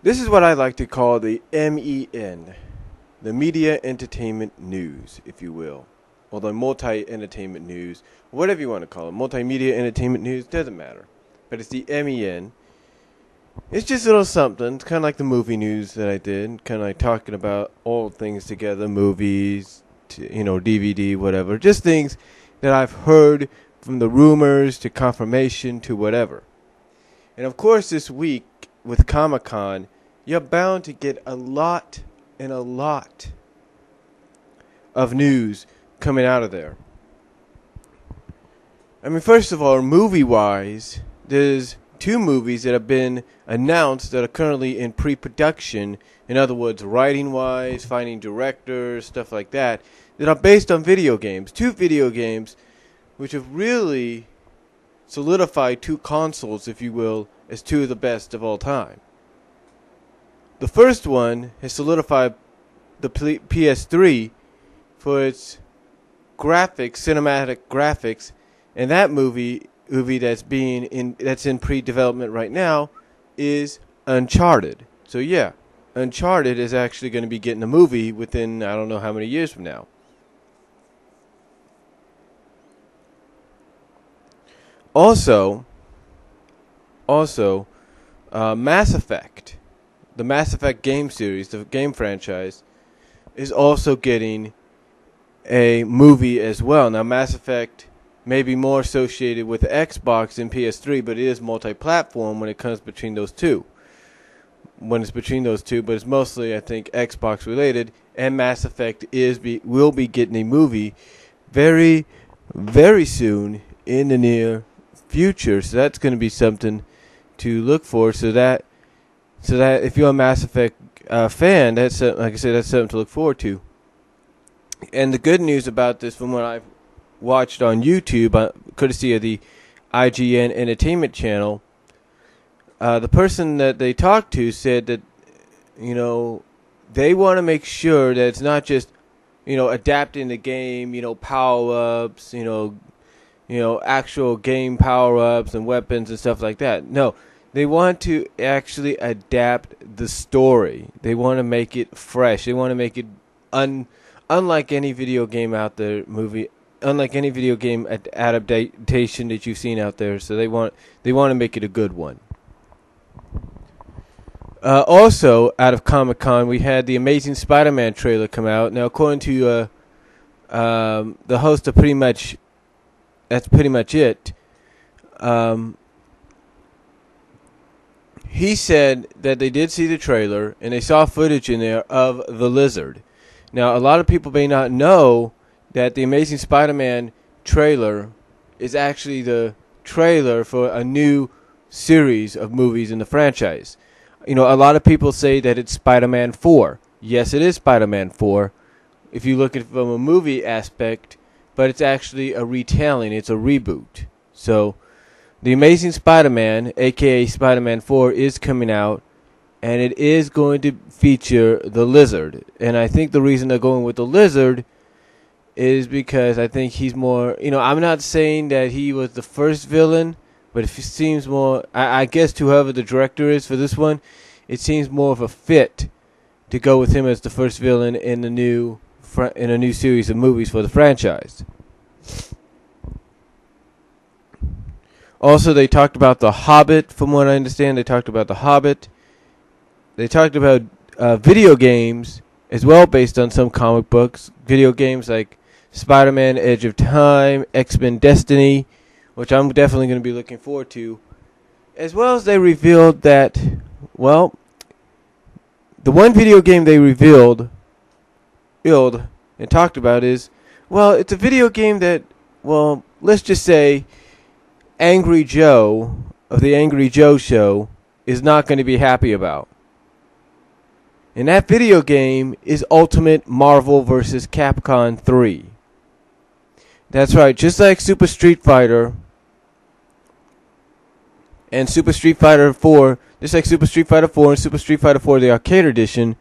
This is what I like to call the MEN, the Media Entertainment News, if you will, or the Multi-Entertainment News, whatever you want to call it. Multimedia Entertainment News, doesn't matter. But it's the MEN. It's just a little something. It's kind of like the movie news that I did, kind of like talking about all things together, movies, DVD, whatever. Just things that I've heard from the rumors to confirmation to whatever. And of course this week with Comic-Con, you're bound to get a lot of news coming out of there. I mean, first of all, movie-wise, there's 2 movies that have been announced that are currently in pre-production. In other words, writing-wise, finding directors, stuff like that are based on video games. 2 video games which have really solidified 2 consoles, if you will, as 2 of the best of all time. The first one has solidified the PS3 for its graphics, cinematic graphics, and that movie that's in pre-development right now is Uncharted. So yeah, Uncharted is actually going to be getting a movie within I don't know how many years from now. Also, Mass Effect, the Mass Effect game series, the game franchise, is also getting a movie as well. Now, Mass Effect may be more associated with Xbox and PS3, but it is multi-platform when it comes between those two. When it's between those two, but it's mostly, I think, Xbox related. And Mass Effect will be getting a movie very, very soon in the near future. So that's going to be something to look for. So that if you're a Mass Effect fan, that's like I said, that's something to look forward to. And the good news about this, from what I've watched on YouTube, courtesy of the IGN Entertainment channel, the person that they talked to said that, they want to make sure that it's not just, adapting the game, power-ups, actual game power-ups and weapons and stuff like that. No, they want to actually adapt the story. They want to make it fresh. They want to make it unlike any video game out there, unlike any video game adaptation that you've seen out there. So they want to make it a good one. Also, out of Comic-Con, we had the Amazing Spider-Man trailer come out. Now, according to the host of that's pretty much it. He said that they did see the trailer and they saw footage in there of the Lizard. Now, a lot of people may not know that the Amazing Spider-Man trailer is actually the trailer for a new series of movies in the franchise. A lot of people say that it's Spider-Man 4. Yes, it is Spider-Man 4 if you look at it from a movie aspect, but it's actually a retelling. It's a reboot. So, The Amazing Spider-Man, a.k.a. Spider-Man 4, is coming out, and it is going to feature the Lizard. And I think the reason they're going with the Lizard is because I think he's more, I'm not saying that he was the first villain, but it seems more, I guess to whoever the director is for this one, it seems more of a fit to go with him as the first villain in a new series of movies for the franchise. Also, they talked about The Hobbit, from what I understand. They talked about The Hobbit. They talked about video games as well, based on some comic books. Video games like Spider-Man, Edge of Time, X-Men Destiny, which I'm definitely going to be looking forward to. As well as they revealed that, the one video game they revealed and talked about is, it's a video game that, let's just say Angry Joe of the Angry Joe Show is not going to be happy about. And that video game is Ultimate Marvel vs. Capcom 3. That's right, just like Super Street Fighter and Super Street Fighter 4, just like Super Street Fighter 4 and Super Street Fighter 4, the arcade edition,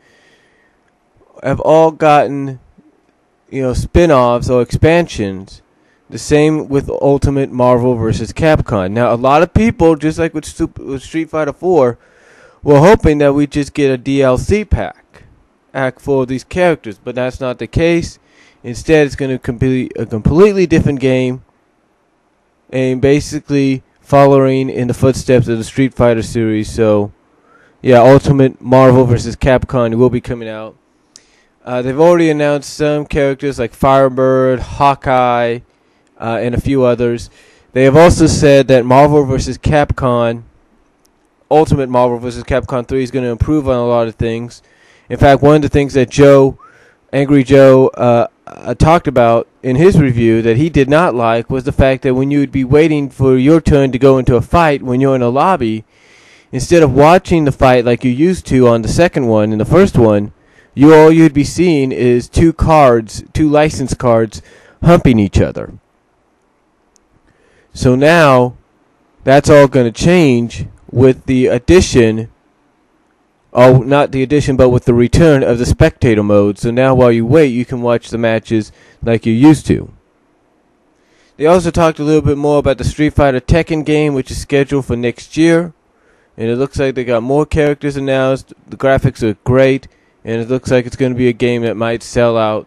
have all gotten, spin-offs or expansions. The same with Ultimate Marvel vs. Capcom. Now, a lot of people, just like with Street Fighter 4, we're hoping that we just get a DLC pack for these characters, but that's not the case. Instead, it's going to be a completely different game, and basically following in the footsteps of the Street Fighter series. So, yeah, Ultimate Marvel vs. Capcom will be coming out. They've already announced some characters like Firebird, Hawkeye, and a few others. They have also said that Marvel vs. Capcom, Ultimate Marvel vs. Capcom 3 is going to improve on a lot of things. In fact, one of the things that Angry Joe, talked about in his review that he did not like was the fact that when you would be waiting for your turn to go into a fight when you're in a lobby, instead of watching the fight like you used to on the second one and the first one, all you'd be seeing is two license cards humping each other. So now that's all going to change with the addition, not the addition, but with the return of the spectator mode. So now while you wait, you can watch the matches like you used to. They also talked a little bit more about the Street Fighter Tekken game, which is scheduled for next year. And it looks like they got more characters announced. The graphics are great. And it looks like it's going to be a game that might sell out.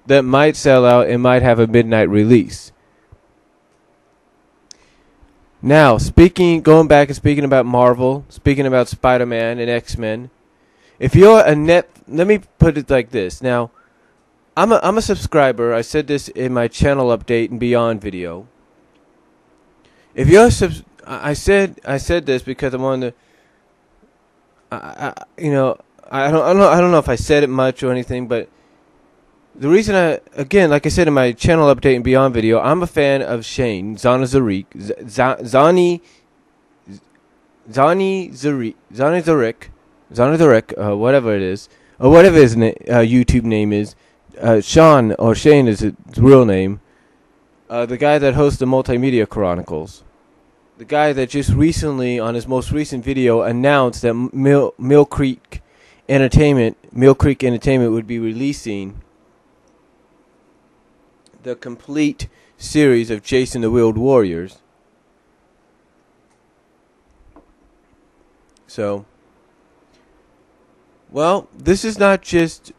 And might have a midnight release. Now, going back and speaking about Marvel, speaking about Spider-Man and X-Men, if you're let me put it like this. Now, I'm a subscriber. I said this in my channel update and beyond video. If you're I said this because I'm on the, I don't know if I said it much or anything, but the reason like I said in my channel update and beyond video, I'm a fan of Shane Zani Zarek, whatever it is, or whatever his YouTube name is. Shane is his real name. The guy that hosts the Multimedia Chronicles. The guy that just recently, on his most recent video, announced that Mill Creek Entertainment would be releasing the complete series of Jason the Wheeled Warriors. So, this is not just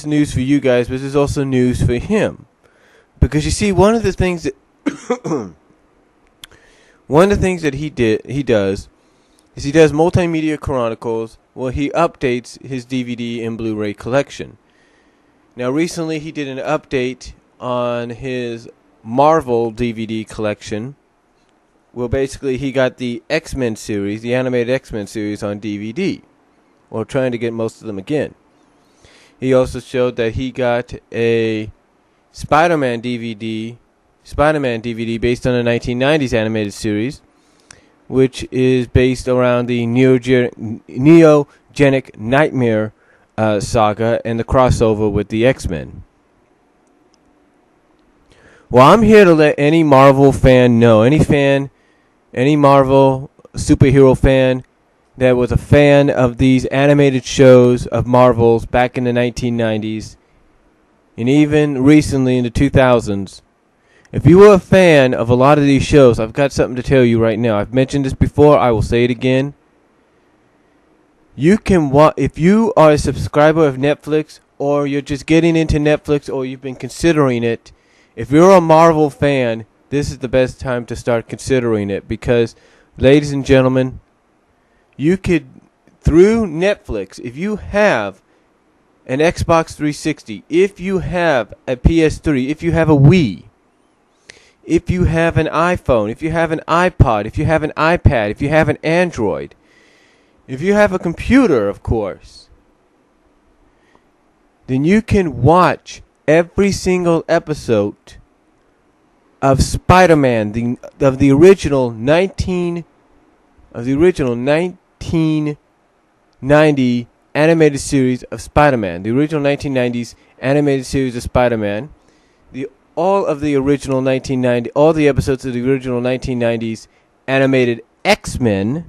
news for you guys, but this is also news for him. Because you see, one of the things that he does Multimedia Chronicles. Well, he updates his DVD and Blu-ray collection. Now, recently he did an update on his Marvel DVD collection. Well, basically, he got the X-Men series, the animated X-Men series on DVD. Well, trying to get most of them again. He also showed that he got a Spider-Man DVD based on the 1990s animated series, which is based around the Neogenic Nightmare saga and the crossover with the X-Men. Well, I'm here to let any Marvel fan know, any Marvel superhero fan that was a fan of these animated shows of Marvels back in the 1990s and even recently in the 2000s. If you were a fan of a lot of these shows, I've got something to tell you right now. I've mentioned this before. I will say it again. You can if you are a subscriber of Netflix, or you're just getting into Netflix, or you've been considering it, if you're a Marvel fan, this is the best time to start considering it. Because, ladies and gentlemen, you could, through Netflix, if you have an Xbox 360, if you have a PS3, if you have a Wii, if you have an iPhone, if you have an iPod, if you have an iPad, if you have an Android, if you have a computer, of course, then you can watch every single episode of Spider-Man, of the original 1990 animated series of Spider-Man, the original 1990s animated series of Spider-Man, all the episodes of the original 1990s animated X-Men,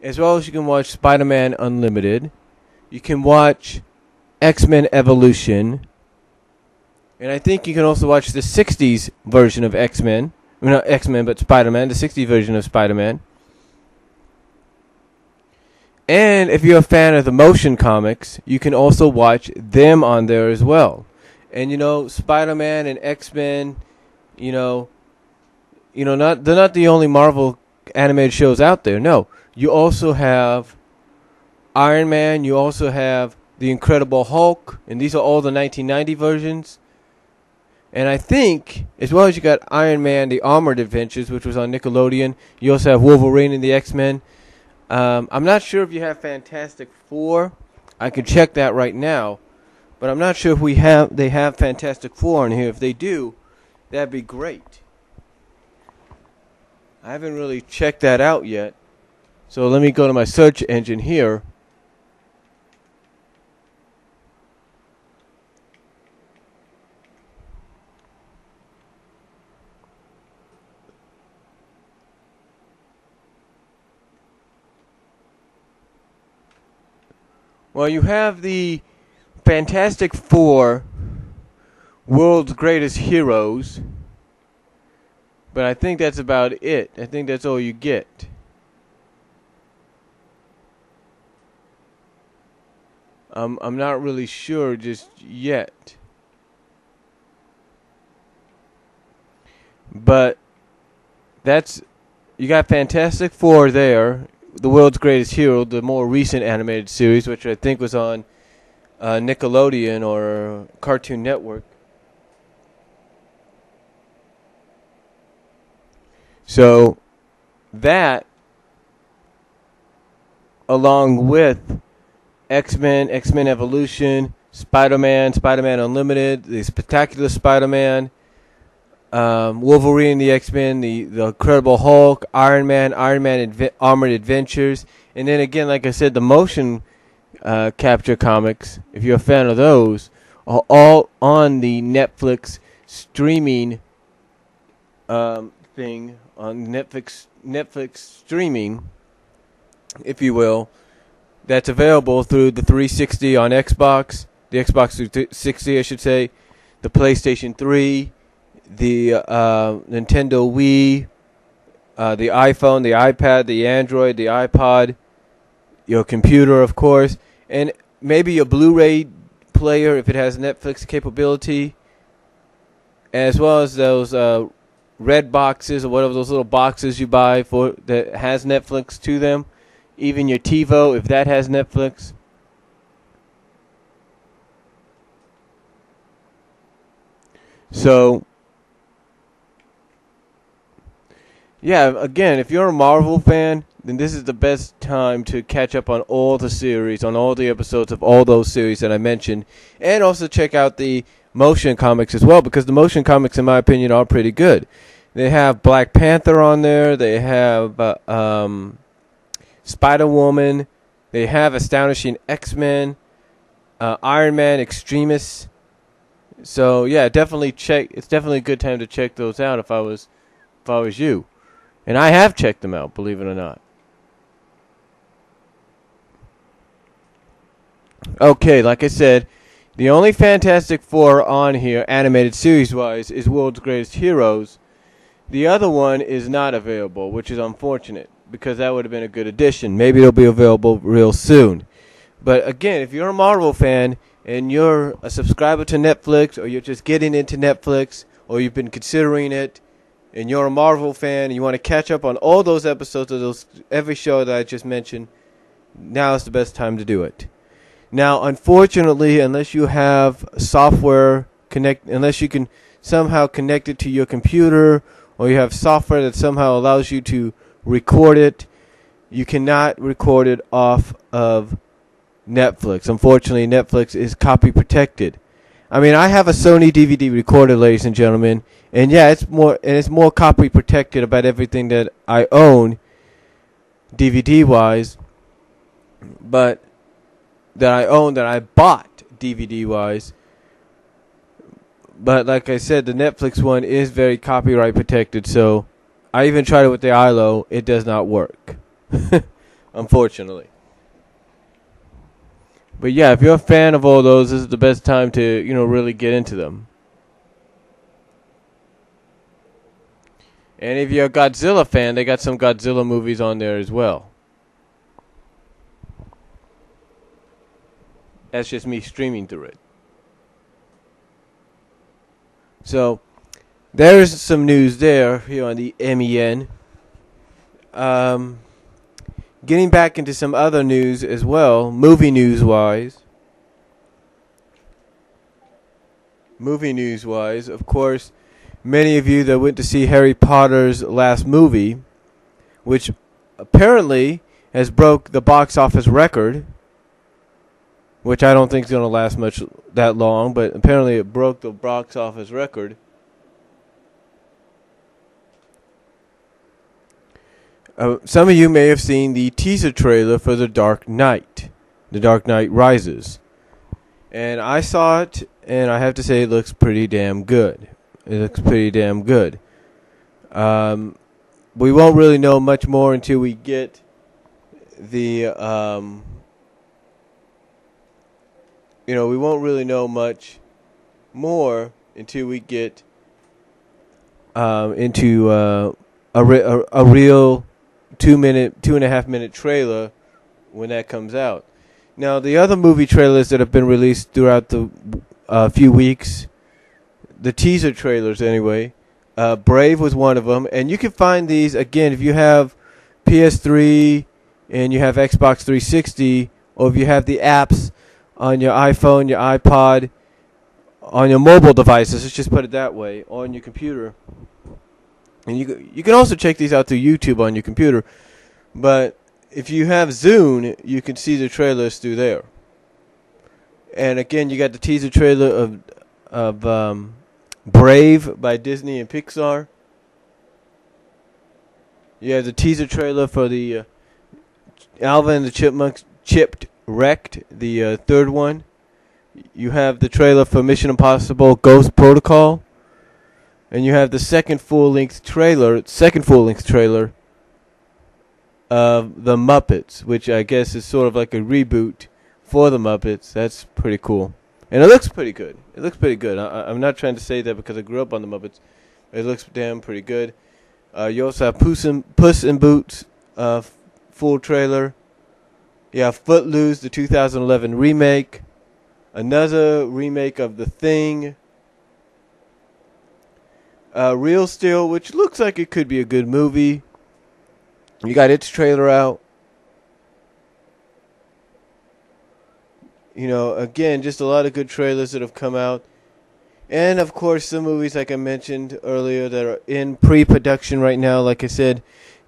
as well as you can watch Spider-Man Unlimited. You can watch X-Men Evolution, and I think you can also watch the 60s version of X-Men. Well, not X-Men, but Spider-Man, the 60s version of Spider-Man. And if you're a fan of the motion comics, you can also watch them on there as well. And Spider-Man and X-Men, you know, they're not the only Marvel animated shows out there. No, you also have Iron Man. You also have the Incredible Hulk, and these are all the 1990 versions. And I think, as well as you got Iron Man, the Armored Adventures, which was on Nickelodeon. You also have Wolverine and the X-Men. I'm not sure if you have Fantastic Four. I can check that right now, but I'm not sure if they have Fantastic Four in here. If they do, that'd be great. I haven't really checked that out yet. So let me go to my search engine here. Well, you have the Fantastic Four, World's Greatest Heroes, but I think that's about it. I think that's all you get. I'm not really sure just yet. But you got Fantastic Four there, the World's Greatest Hero, the more recent animated series, which I think was on Nickelodeon or Cartoon Network. So that, along with X-Men, X-Men Evolution, Spider-Man, Spider-Man Unlimited, the Spectacular Spider-Man, Wolverine, the X-Men, the Incredible Hulk, Iron Man, Armored Adventures, and then again, like I said, the motion capture comics, if you're a fan of those, are all on the Netflix streaming thing, on Netflix streaming, if you will, that's available through the 360 on Xbox, the Xbox 360, I should say, the PlayStation 3, the Nintendo Wii, the iPhone, the iPad, the Android, the iPod, your computer, of course, and maybe your Blu-ray player if it has Netflix capability, as well as those red boxes or whatever, those little boxes you buy for that has Netflix to them. Even your TiVo, if that has Netflix. So, yeah, again, if you're a Marvel fan, then this is the best time to catch up on all the series, on all the episodes of all those series that I mentioned. And also check out the motion comics as well, because the motion comics, in my opinion, are pretty good. They have Black Panther on there. They have Spider-Woman, they have Astonishing X-Men, Iron Man Extremis. So yeah, definitely check. It's definitely a good time to check those out if I was you, and I have checked them out, believe it or not. Okay, like I said, the only Fantastic Four on here, animated series-wise, is World's Greatest Heroes. The other one is not available, which is unfortunate, because that would have been a good addition. Maybe it'll be available real soon. But again, if you're a Marvel fan and you're a subscriber to Netflix, or you're just getting into Netflix, or you've been considering it, and you're a Marvel fan and you want to catch up on all those episodes of every show that I just mentioned, now is the best time to do it. Now, unfortunately, unless you have software unless you can somehow connect it to your computer, or you have software that somehow allows you to record it, you cannot record it off of Netflix. Unfortunately, Netflix is copy protected. I mean, I have a Sony DVD recorder, ladies and gentlemen, and yeah, it's more copy protected about everything that I own, DVD wise, but that I bought DVD wise. But like I said, the Netflix one is very copyright protected, so I even tried it with the ILO. It does not work, unfortunately. But yeah, if you're a fan of all those, this is the best time to, really get into them. And if you're a Godzilla fan, they got some Godzilla movies on there as well. That's just me streaming through it. So, there's some news there here on the MEN. Getting back into some other news as well, movie news-wise. Of course, many of you that went to see Harry Potter's last movie, which apparently has broke the box office record, which I don't think is going to last much that long, but apparently it broke the box office record. Some of you may have seen the teaser trailer for The Dark Knight Rises. And I saw it, and I have to say it looks pretty damn good. We won't really know much more until we get the, we won't really know much more until we get into a real 2.5 minute trailer when that comes out. Now, the other movie trailers that have been released throughout the few weeks, the teaser trailers anyway, Brave was one of them, and you can find these again if you have PS3 and you have Xbox 360, or if you have the apps on your iPhone, your iPod, on your mobile devices. Let's just put it that way, on your computer. And you can also check these out through YouTube on your computer. But if you have Zune, you can see the trailers through there. And again, you got the teaser trailer of Brave by Disney and Pixar. You have the teaser trailer for the Alvin and the Chipmunks Wrecked, the third one. You have the trailer for Mission Impossible Ghost Protocol. And you have the second full-length trailer of The Muppets, which I guess is sort of like a reboot for The Muppets. That's pretty cool. And it looks pretty good. I'm not trying to say that because I grew up on The Muppets. It looks damn pretty good. You also have Puss in Boots full trailer. You have Footloose, the 2011 remake. Another remake of The Thing. Real Steel, which looks like it could be a good movie. You got its trailer out. Again, just a lot of good trailers that have come out. And, of course, some movies, like I mentioned earlier, that are in pre-production right now. Like I said,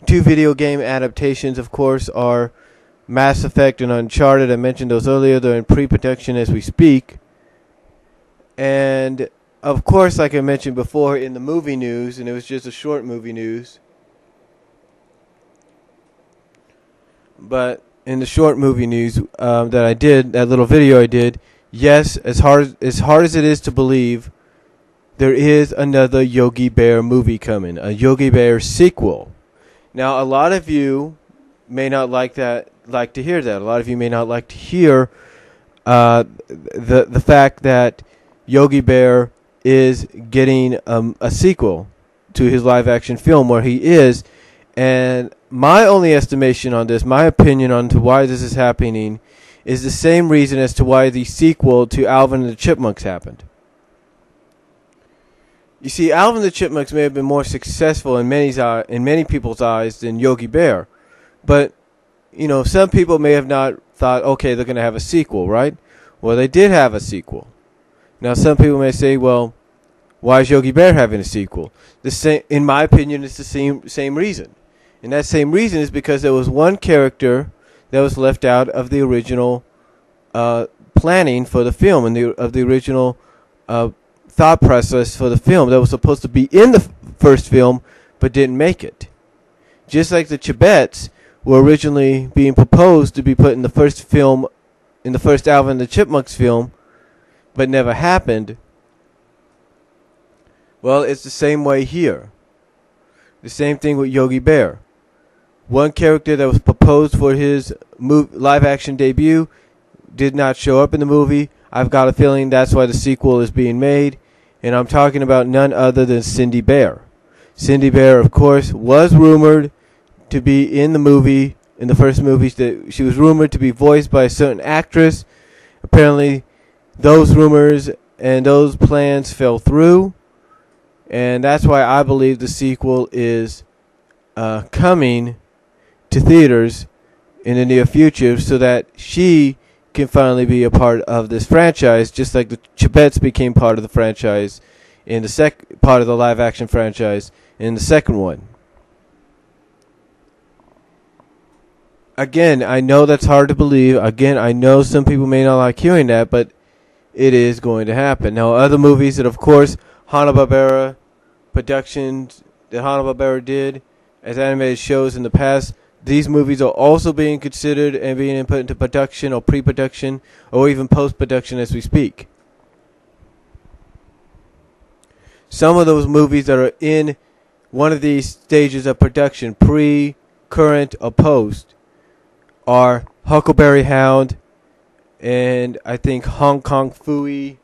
2 video game adaptations, of course, are Mass Effect and Uncharted. I mentioned those earlier. They're in pre-production as we speak. And, of course, like I mentioned before, in the movie news, and it was just a short movie news, but in the short movie news that I did, that little video I did, yes, as hard as it is to believe, there is another Yogi Bear movie coming, a Yogi Bear sequel. Now, a lot of you may not like to hear that. A lot of you may not like to hear the fact that Yogi Bear is getting a sequel to his live-action film where he is. And my only estimation on this, my opinion on to why this is happening, is the same reason as to why the sequel to Alvin and the Chipmunks happened. You see, Alvin and the Chipmunks may have been more successful in many people's eyes than Yogi Bear. But, some people may have not thought, okay, they're going to have a sequel, right? Well, they did have a sequel. Now, some people may say, well, why is Yogi Bear having a sequel? In my opinion, it's the same reason. And that same reason is because there was one character that was left out of the original planning for the film and of the original thought process for the film that was supposed to be in the first film but didn't make it. Just like the Chibettes were originally being proposed to be put in the first film, in the first Alvin and the Chipmunks film, but never happened. Well, it's the same way here. The same thing with Yogi Bear. One character that was proposed for his live-action debut did not show up in the movie. I've got a feeling that's why the sequel is being made. And I'm talking about none other than Cindy Bear. Cindy Bear, of course, was rumored to be in the movie, in the first movie. She was rumored to be voiced by a certain actress. apparently those rumors and those plans fell through, and that's why I believe the sequel is coming to theaters in the near future, so that she can finally be a part of this franchise, just like the Chipettes became part of the franchise in the part of the live action franchise in the second one. Again, I know that's hard to believe. Again, I know some people may not like hearing that, but it is going to happen. Now, other movies that, of course, Hanna-Barbera productions that Hanna-Barbera did as animated shows in the past, these movies are also being considered and being put into production or pre-production or even post-production as we speak. Some of those movies that are in one of these stages of production, pre, current, or post, are Huckleberry Hound and I think Hong Kong Phooey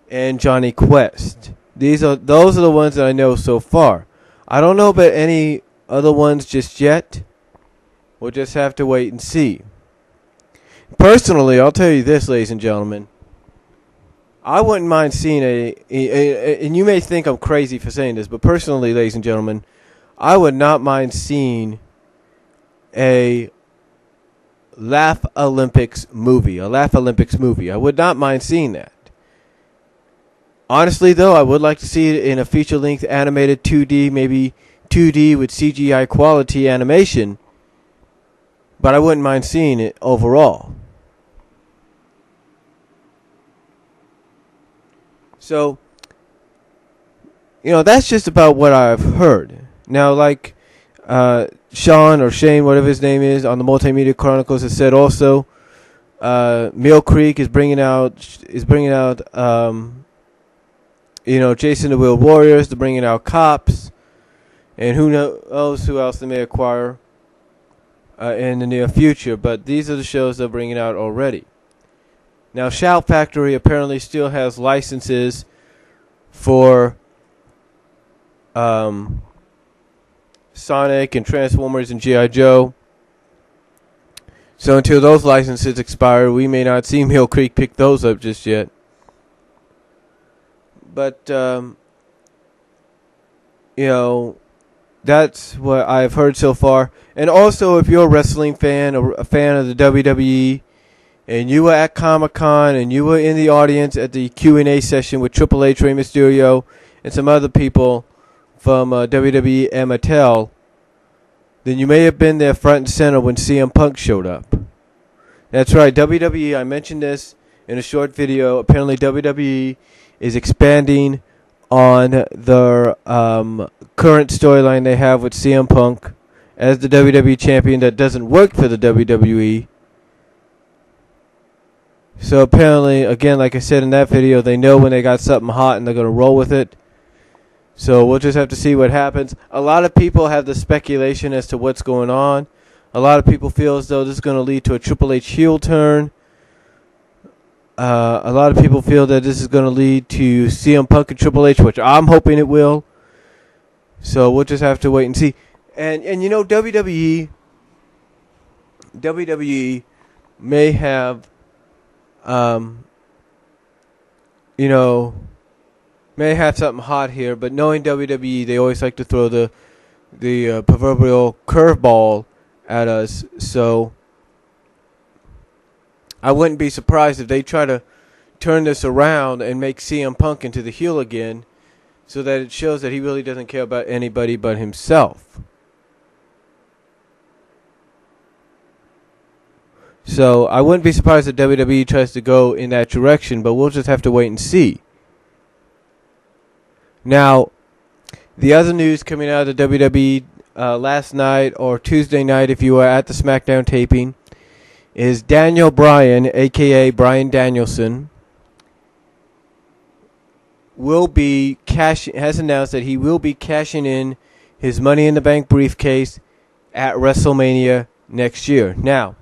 and Johnny Quest. Those are the ones that I know so far. I don't know about any other ones just yet. We'll just have to wait and see. Personally, I'll tell you this, ladies and gentlemen. I wouldn't mind seeing and you may think I'm crazy for saying this, but personally, ladies and gentlemen, I would not mind seeing a Laugh Olympics movie. I would not mind seeing that. Honestly, though, I would like to see it in a feature-length animated 2D, maybe 2D with CGI quality animation, but I wouldn't mind seeing it overall. So, that's just about what I've heard. Now, like Sean or Shane, whatever his name is, on the Multimedia Chronicles has said also, Mill Creek is bringing out Jason the Wheel Warriors. They're bringing out Cops, and who knows who else they may acquire in the near future. But these are the shows they're bringing out already. Now, Shout Factory apparently still has licenses for Sonic and Transformers and G.I. Joe. So until those licenses expire, we may not see Mill Creek pick those up just yet. But, that's what I've heard so far. And also, if you're a wrestling fan or a fan of the WWE, and you were at Comic-Con and you were in the audience at the Q&A session with Triple H, Rey Mysterio, and some other people from WWE and Mattel, then you may have been there front and center when CM Punk showed up. That's right, WWE, I mentioned this in a short video. Apparently WWE is expanding on their current storyline they have with CM Punk as the WWE champion that doesn't work for the WWE. So apparently, again, like I said in that video, they know when they got something hot and they're going to roll with it. So we'll just have to see what happens. A lot of people have the speculation as to what's going on. A lot of people feel as though this is going to lead to a Triple H heel turn. A lot of people feel that this is going to lead to CM Punk and Triple H, which I'm hoping it will. So we'll just have to wait and see. And WWE may have may have something hot here, but knowing WWE, they always like to throw the proverbial curveball at us. So I wouldn't be surprised if they try to turn this around and make CM Punk into the heel again, so that it shows that he really doesn't care about anybody but himself. So I wouldn't be surprised if WWE tries to go in that direction, but we'll just have to wait and see. Now, the other news coming out of the WWE last night or Tuesday night, if you were at the SmackDown taping, is Daniel Bryan, a.k.a. Bryan Danielson, has announced that he will be cashing in his Money in the Bank briefcase at WrestleMania next year. Now,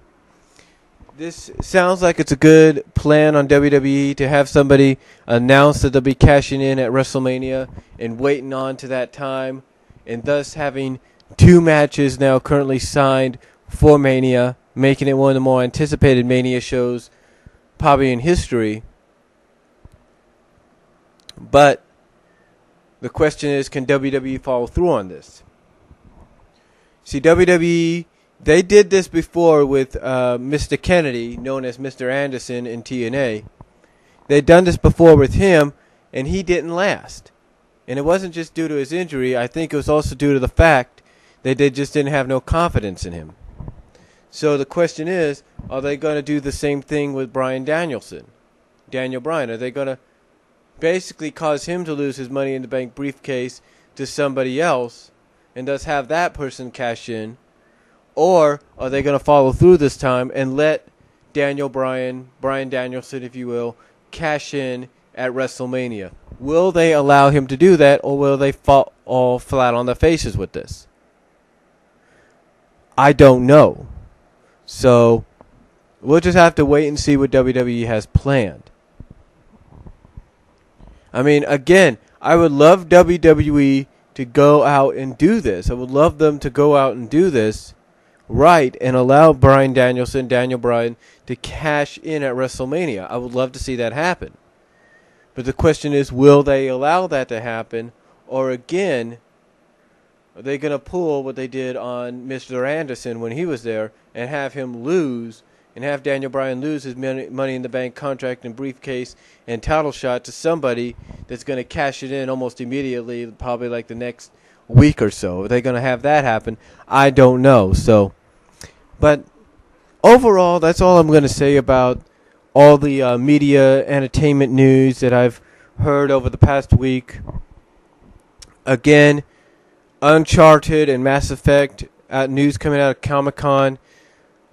this sounds like it's a good plan on WWE to have somebody announce that they'll be cashing in at WrestleMania and waiting on to that time, and thus having two matches now currently signed for Mania, making it one of the more anticipated Mania shows probably in history. But the question is, can WWE follow through on this? See, WWE, they did this before with Mr. Kennedy, known as Mr. Anderson in TNA. They'd done this before with him, and he didn't last. And it wasn't just due to his injury. I think it was also due to the fact that they just didn't have no confidence in him. So the question is, are they going to do the same thing with Daniel Bryan? Are they going to basically cause him to lose his Money in the Bank briefcase to somebody else and thus have that person cash in? Or are they going to follow through this time and let Bryan Danielson, if you will, cash in at WrestleMania? Will they allow him to do that, or will they fall all flat on their faces with this? I don't know. So we'll just have to wait and see what WWE has planned. I mean, again, I would love WWE to go out and do this. I would love them to go out and do this right and allow Daniel Bryan, to cash in at WrestleMania. I would love to see that happen. But the question is, will they allow that to happen? Or again, are they going to pull what they did on Mr. Anderson when he was there and have him lose, and have Daniel Bryan lose his Money in the Bank contract and briefcase and title shot to somebody that's going to cash it in almost immediately, probably like the next week or so? Are they going to have that happen? I don't know. So, but overall, that's all I'm going to say about all the media entertainment news that I've heard over the past week. Again, Uncharted and Mass Effect news coming out of Comic-Con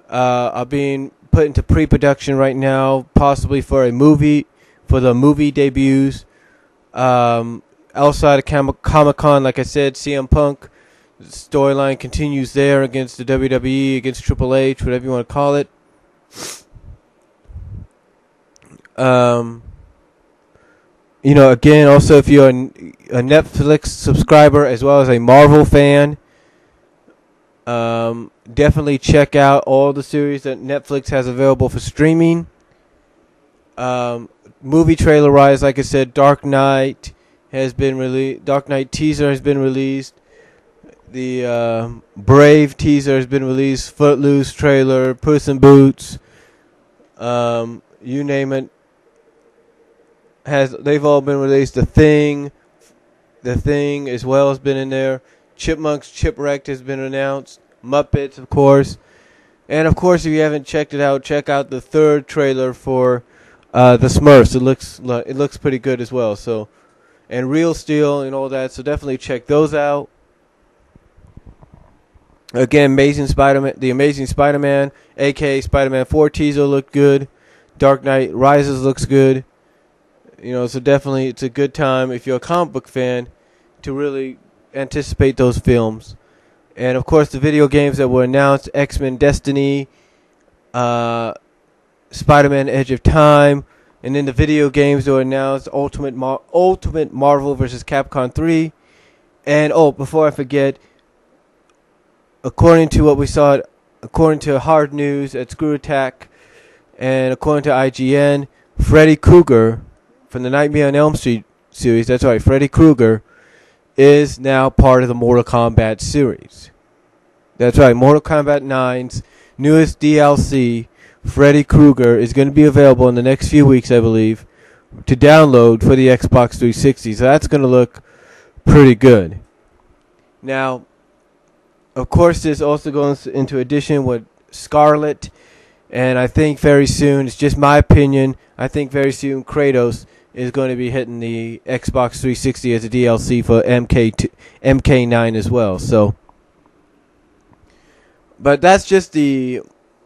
are being put into pre-production right now, possibly for the movie debuts. Outside of Comic-Con, like I said, CM Punk storyline continues there against the WWE, against Triple H, whatever you want to call it. Again, also if you're a Netflix subscriber as well as a Marvel fan, definitely check out all the series that Netflix has available for streaming. Movie trailer wise, like I said, Dark Knight has been released. Dark Knight teaser has been released. The Brave teaser has been released. Footloose trailer, Puss in Boots, you name it. They've all been released. The Thing as well has been in there. Chipmunks Chipwrecked has been announced. Muppets, of course. And of course, if you haven't checked it out, check out the third trailer for the Smurfs. It looks pretty good as well. So, and Real Steel and all that. So definitely check those out. Again, the Amazing Spider-Man, aka Spider-Man 4 teaser looked good. Dark Knight Rises looks good. So definitely it's a good time if you're a comic book fan to really anticipate those films. And of course, the video games that were announced: X-Men Destiny, Spider-Man Edge of Time, and then the video games that were announced: Ultimate Marvel vs. Capcom 3. And before I forget, according to Hard News at Screw Attack, and according to IGN, Freddy Krueger from the Nightmare on Elm Street series, that's right, Freddy Krueger, is now part of the Mortal Kombat series. That's right, Mortal Kombat 9's newest DLC, Freddy Krueger, is going to be available in the next few weeks, I believe, to download for the Xbox 360. So that's going to look pretty good. Now, of course, this also goes into addition with Scarlet, and I think very soon, it's just my opinion, I think very soon Kratos is going to be hitting the Xbox 360 as a DLC for MK9 as well. So, but that's just the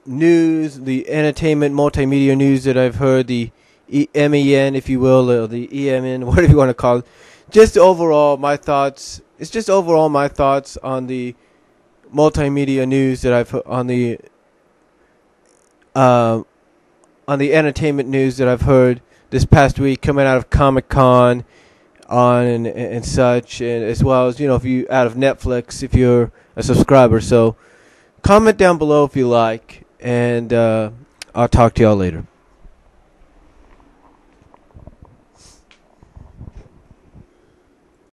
news, the entertainment, multimedia news that I've heard, the MEN, if you will, or the EMN, whatever you want to call it. Just overall, my thoughts. It's just overall my thoughts on the multimedia news that I've on the entertainment news that I've heard this past week coming out of Comic-Con and such, and as well as, if you out of Netflix, if you're a subscriber. So comment down below if you like, and I'll talk to y'all later.